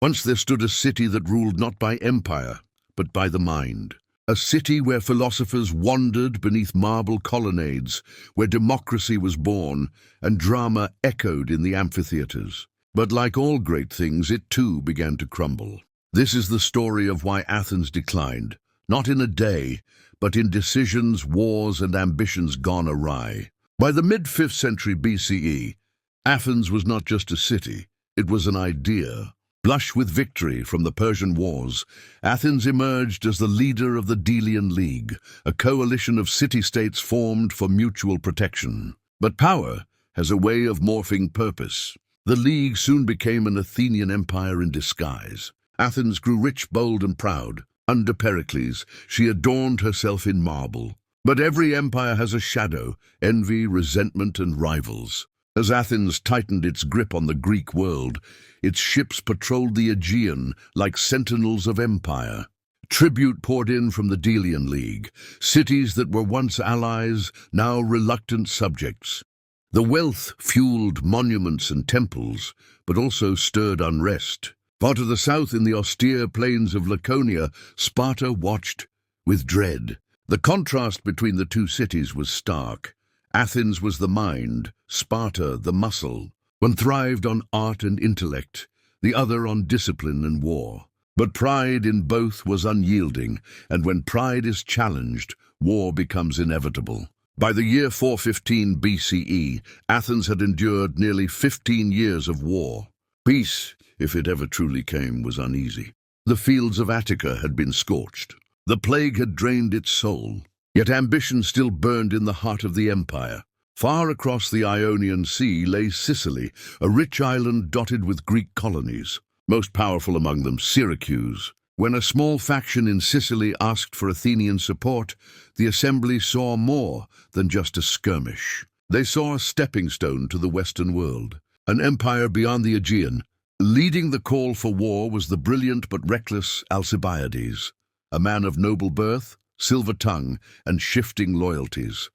Once there stood a city that ruled not by empire, but by the mind. A city where philosophers wandered beneath marble colonnades, where democracy was born and drama echoed in the amphitheaters. But like all great things, it too began to crumble. This is the story of why Athens declined, not in a day, but in decisions, wars, and ambitions gone awry. By the mid-5th century BCE, Athens was not just a city, it was an idea. Flush with victory from the Persian Wars, Athens emerged as the leader of the Delian League, a coalition of city-states formed for mutual protection. But power has a way of morphing purpose. The League soon became an Athenian empire in disguise. Athens grew rich, bold, and proud. Under Pericles, she adorned herself in marble. But every empire has a shadow, envy, resentment, and rivals. As Athens tightened its grip on the Greek world, its ships patrolled the Aegean like sentinels of empire. Tribute poured in from the Delian League, cities that were once allies, now reluctant subjects. The wealth fueled monuments and temples, but also stirred unrest. Far to the south, in the austere plains of Laconia, Sparta watched with dread. The contrast between the two cities was stark. Athens was the mind, Sparta the muscle. One thrived on art and intellect, the other on discipline and war. But pride in both was unyielding, and when pride is challenged, war becomes inevitable. By the year 415 BCE, Athens had endured nearly 15 years of war. Peace, if it ever truly came, was uneasy. The fields of Attica had been scorched. The plague had drained its soul. Yet ambition still burned in the heart of the empire. Far across the Ionian Sea lay Sicily, a rich island dotted with Greek colonies, most powerful among them Syracuse. When a small faction in Sicily asked for Athenian support, the assembly saw more than just a skirmish. They saw a stepping stone to the Western world, an empire beyond the Aegean. Leading the call for war was the brilliant but reckless Alcibiades, a man of noble birth, silver tongue, and shifting loyalties.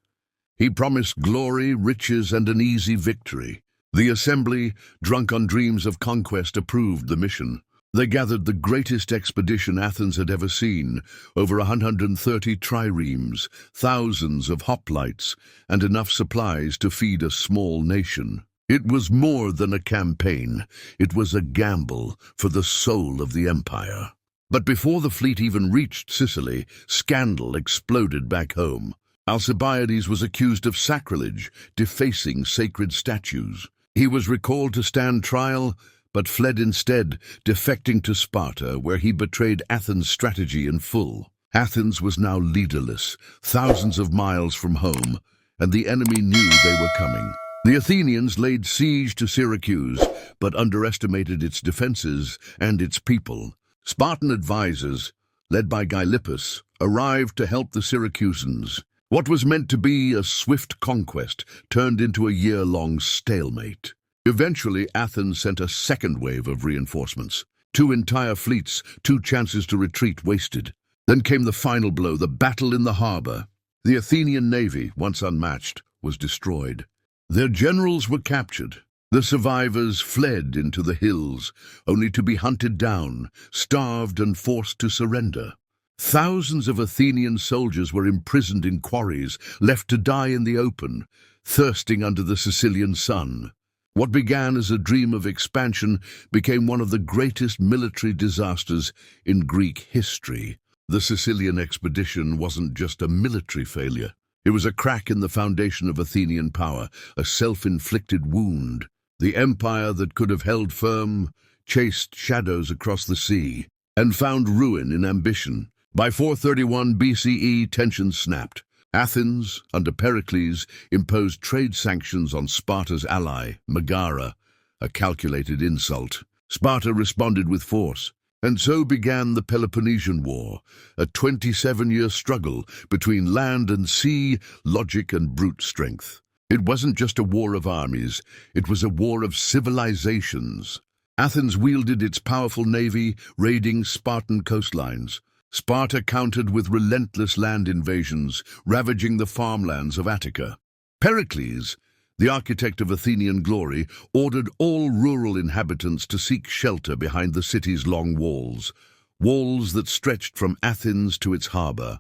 He promised glory, riches, and an easy victory. The assembly, drunk on dreams of conquest, approved the mission. They gathered the greatest expedition Athens had ever seen, over 130 triremes, thousands of hoplites, and enough supplies to feed a small nation. It was more than a campaign. It was a gamble for the soul of the empire. But before the fleet even reached Sicily, scandal exploded back home. Alcibiades was accused of sacrilege, defacing sacred statues. He was recalled to stand trial, but fled instead, defecting to Sparta, where he betrayed Athens' strategy in full. Athens was now leaderless, thousands of miles from home, and the enemy knew they were coming. The Athenians laid siege to Syracuse, but underestimated its defenses and its people. Spartan advisors, led by Gylippus, arrived to help the Syracusans. What was meant to be a swift conquest turned into a year-long stalemate. Eventually, Athens sent a second wave of reinforcements. 2 entire fleets, 2 chances to retreat wasted. Then came the final blow, the battle in the harbor. The Athenian navy, once unmatched, was destroyed. Their generals were captured. The survivors fled into the hills, only to be hunted down, starved, and forced to surrender. Thousands of Athenian soldiers were imprisoned in quarries, left to die in the open, thirsting under the Sicilian sun. What began as a dream of expansion became one of the greatest military disasters in Greek history. The Sicilian Expedition wasn't just a military failure. It was a crack in the foundation of Athenian power, a self-inflicted wound. The empire that could have held firm chased shadows across the sea and found ruin in ambition. By 431 BCE, tensions snapped. Athens, under Pericles, imposed trade sanctions on Sparta's ally, Megara, a calculated insult. Sparta responded with force, and so began the Peloponnesian War, a 27-year struggle between land and sea, logic and brute strength. It wasn't just a war of armies, it was a war of civilizations. Athens wielded its powerful navy, raiding Spartan coastlines. Sparta countered with relentless land invasions, ravaging the farmlands of Attica. Pericles, the architect of Athenian glory, ordered all rural inhabitants to seek shelter behind the city's long walls, walls that stretched from Athens to its harbor,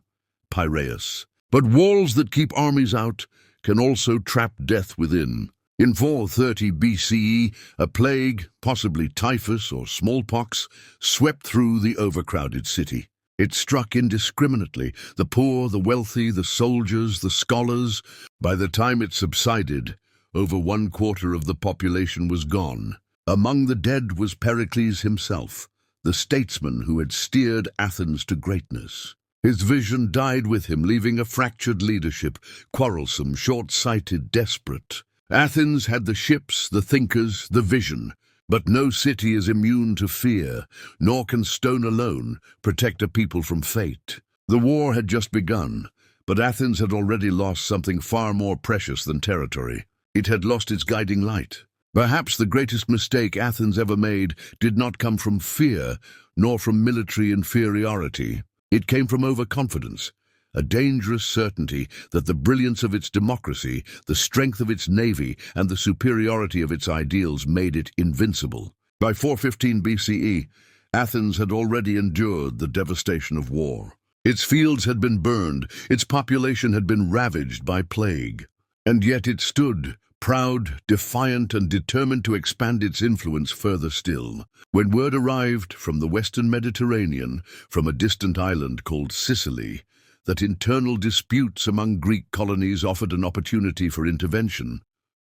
Piraeus. But walls that keep armies out can also trap death within. In 430 BCE, a plague, possibly typhus or smallpox, swept through the overcrowded city. It struck indiscriminately, the poor, the wealthy, the soldiers, the scholars. By the time it subsided, over 1/4 of the population was gone. Among the dead was Pericles himself, the statesman who had steered Athens to greatness. His vision died with him, leaving a fractured leadership, quarrelsome, short-sighted, desperate. Athens had the ships, the thinkers, the vision, but no city is immune to fear, nor can stone alone protect a people from fate. The war had just begun, but Athens had already lost something far more precious than territory. It had lost its guiding light. Perhaps the greatest mistake Athens ever made did not come from fear, nor from military inferiority. It came from overconfidence, a dangerous certainty that the brilliance of its democracy, the strength of its navy, and the superiority of its ideals made it invincible. By 415 BCE, Athens had already endured the devastation of war. Its fields had been burned, its population had been ravaged by plague. And yet it stood, proud, defiant, and determined to expand its influence further still. When word arrived from the western Mediterranean, from a distant island called Sicily, that internal disputes among Greek colonies offered an opportunity for intervention,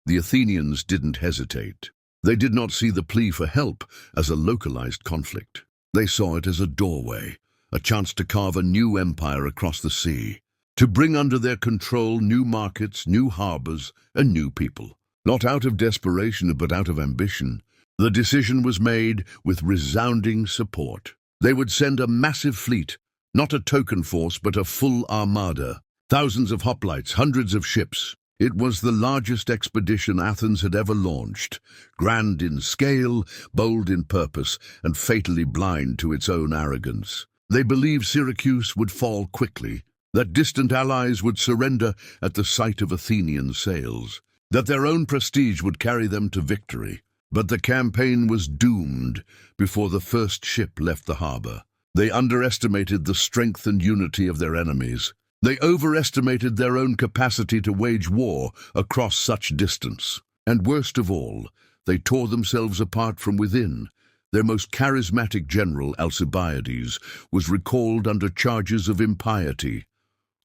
the Athenians didn't hesitate. They did not see the plea for help as a localized conflict. They saw it as a doorway, a chance to carve a new empire across the sea, to bring under their control new markets, new harbors, and new people. Not out of desperation, but out of ambition. The decision was made with resounding support. They would send a massive fleet, not a token force, but a full armada. Thousands of hoplites, hundreds of ships. It was the largest expedition Athens had ever launched, grand in scale, bold in purpose, and fatally blind to its own arrogance. They believed Syracuse would fall quickly, that distant allies would surrender at the sight of Athenian sails, that their own prestige would carry them to victory. But the campaign was doomed before the first ship left the harbor. They underestimated the strength and unity of their enemies. They overestimated their own capacity to wage war across such distance. And worst of all, they tore themselves apart from within. Their most charismatic general, Alcibiades, was recalled under charges of impiety,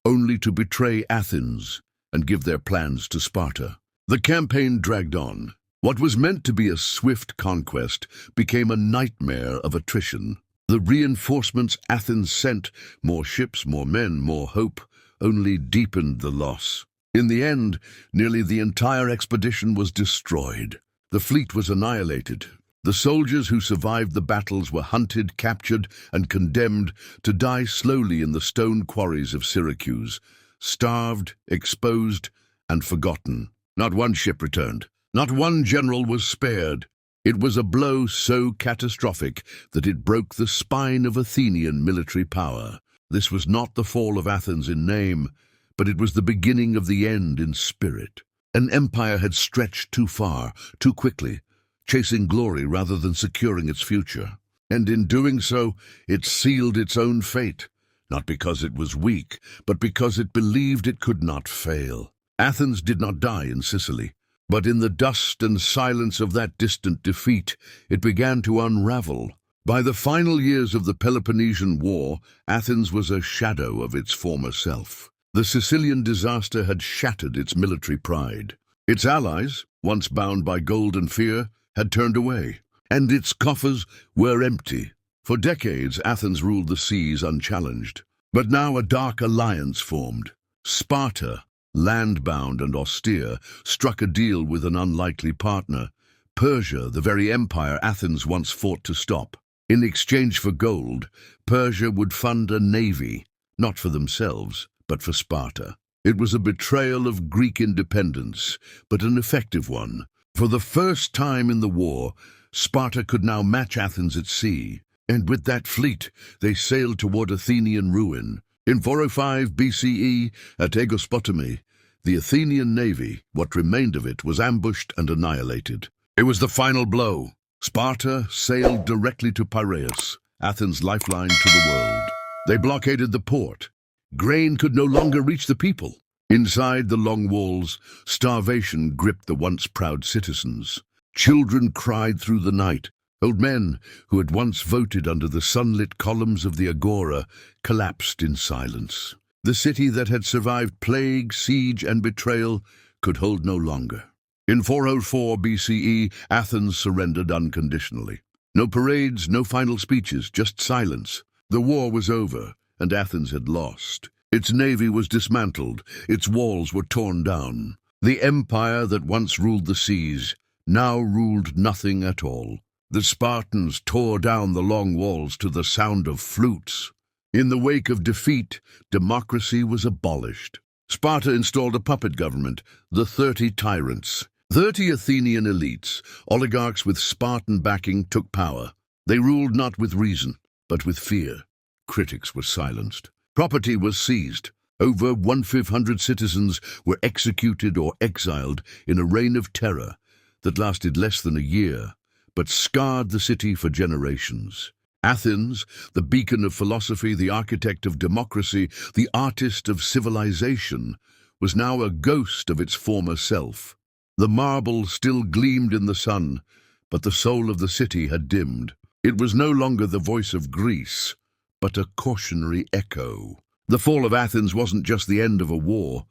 only to betray Athens and give their plans to Sparta. The campaign dragged on. What was meant to be a swift conquest became a nightmare of attrition. The reinforcements Athens sent, more ships, more men, more hope, only deepened the loss. In the end, nearly the entire expedition was destroyed. The fleet was annihilated. The soldiers who survived the battles were hunted, captured, and condemned to die slowly in the stone quarries of Syracuse, starved, exposed, and forgotten. Not one ship returned. Not one general was spared. It was a blow so catastrophic that it broke the spine of Athenian military power. This was not the fall of Athens in name, but it was the beginning of the end in spirit. An empire had stretched too far, too quickly, chasing glory rather than securing its future. And in doing so, it sealed its own fate, not because it was weak, but because it believed it could not fail. Athens did not die in Sicily, but in the dust and silence of that distant defeat, it began to unravel. By the final years of the Peloponnesian War, Athens was a shadow of its former self. The Sicilian disaster had shattered its military pride. Its allies, once bound by gold and fear, had turned away, and its coffers were empty. For decades, Athens ruled the seas unchallenged. But now a dark alliance formed. Sparta, land-bound and austere, struck a deal with an unlikely partner. Persia, the very empire Athens once fought to stop. In exchange for gold, Persia would fund a navy, not for themselves, but for Sparta. It was a betrayal of Greek independence, but an effective one. For the first time in the war, Sparta could now match Athens at sea, and with that fleet, they sailed toward Athenian ruin. In 405 BCE, at Aegospotami, The Athenian navy, what remained of it, was ambushed and annihilated. It was the final blow. Sparta sailed directly to Piraeus, Athens' lifeline to the world. They blockaded the port. Grain could no longer reach the people. Inside the long walls, starvation gripped the once proud citizens. Children cried through the night. Old men, who had once voted under the sunlit columns of the agora, collapsed in silence. The city that had survived plague, siege, and betrayal could hold no longer. In 404 BCE, Athens surrendered unconditionally. No parades, no final speeches, just silence. The war was over, and Athens had lost. Its navy was dismantled, its walls were torn down. The empire that once ruled the seas now ruled nothing at all. The Spartans tore down the long walls to the sound of flutes. In the wake of defeat, democracy was abolished. Sparta installed a puppet government, the 30 Tyrants. 30 Athenian elites, oligarchs with Spartan backing, took power. They ruled not with reason, but with fear. Critics were silenced. Property was seized. Over 1,500 citizens were executed or exiled in a reign of terror that lasted less than a year, but scarred the city for generations. Athens, the beacon of philosophy, the architect of democracy, the artist of civilization, was now a ghost of its former self. The marble still gleamed in the sun, but the soul of the city had dimmed. It was no longer the voice of Greece, but a cautionary echo. The fall of Athens wasn't just the end of a war.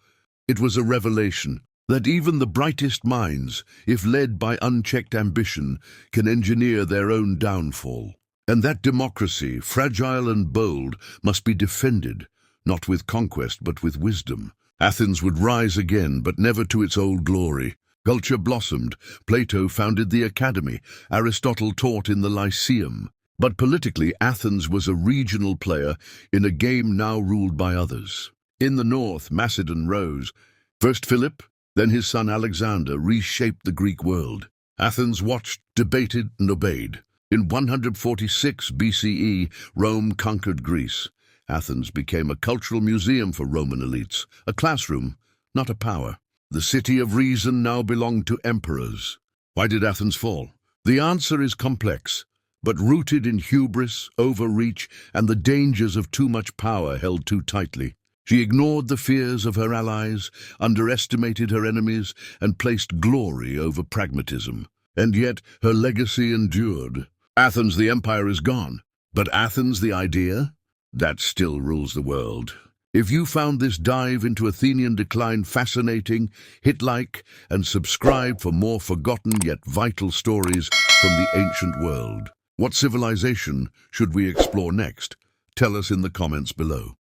It was a revelation that even the brightest minds, if led by unchecked ambition, can engineer their own downfall. And that democracy, fragile and bold, must be defended, not with conquest but with wisdom. Athens would rise again, but never to its old glory. Culture blossomed. Plato founded the Academy. Aristotle taught in the Lyceum. But politically, Athens was a regional player in a game now ruled by others. In the north, Macedon rose. First Philip, then his son Alexander reshaped the Greek world. Athens watched, debated, and obeyed. In 146 BCE, Rome conquered Greece. Athens became a cultural museum for Roman elites, a classroom, not a power. The city of reason now belonged to emperors. Why did Athens fall? The answer is complex, but rooted in hubris, overreach, and the dangers of too much power held too tightly. She ignored the fears of her allies, underestimated her enemies, and placed glory over pragmatism. And yet her legacy endured. Athens, the empire, is gone. But Athens, the idea? That still rules the world. If you found this dive into Athenian decline fascinating, hit like and subscribe for more forgotten yet vital stories from the ancient world. What civilization should we explore next? Tell us in the comments below.